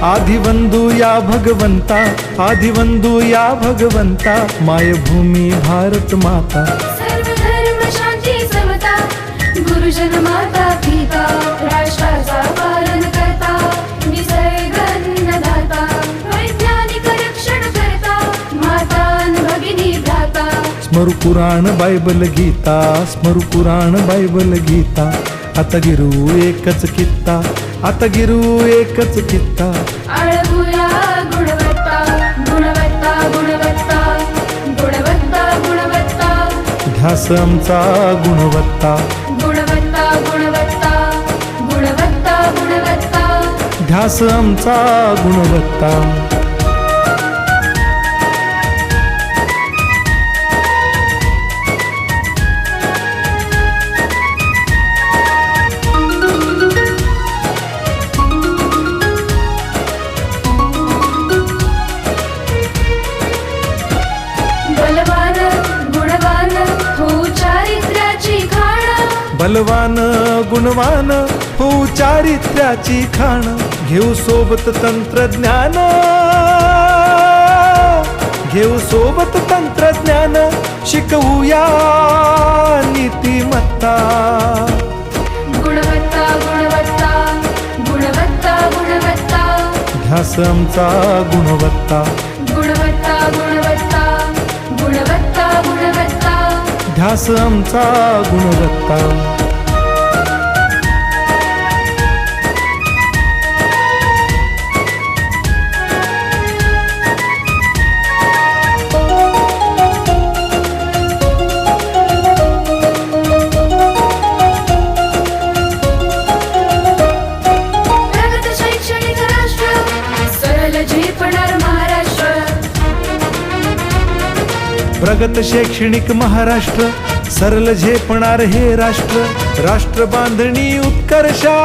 आदिवंदू या भगवंता, आदिवंदू या भगवंता, मायभूमी भारत माता. सर्व धर्म शांती समता, गुरुजन माता पिता, राष्ट्राचा पालन करता, निसर्ग अन्नदाता, वैज्ञानिक रक्षण करता, माता अन भगिनी भ्राता. स्मरू पुराण बायबल गीता, स्मरू पुराण बायबल गीता. आता गिरू एकच कित्ता, आता गिरू एकच कित्ता. आळगुया गुणवत्ता, गुणवत्ता, गुणवत्ता, गुणवत्ता, गुणवत्ता. ध्यास आमचा गुणवत्ता, गुणवत्ता, गुणवत्ता, गुणवत्ता, गुणवत्ता. ध्यास आमचा गुणवत्ता. बलवान गुणवान हो चारित्र्याची खाण. बलवान गुणवान हो चारित्र्याची खाण. घेऊ सोबत तंत्रज्ञान, घेऊ सोबत तंत्रज्ञान. शिकवूया नीतिमत्ता. गुणवत्ता, गुणवत्ता, गुणवत्ता, गुणवत्ता. ध्यास आमचा गुणवत्ता, गुणवत्ता, गुणवत्ता, गुणवत्ता, गुणवत्ता. ध्यास आमचा गुणवत्ता. प्रगत शैक्षणिक राष्ट्र, सरल झेपणार महाराष्ट्र. प्रगत शैक्षणिक महाराष्ट्र, सरल झेपणार हे राष्ट्र. राष्ट्र बांधणी उत्कर्षा,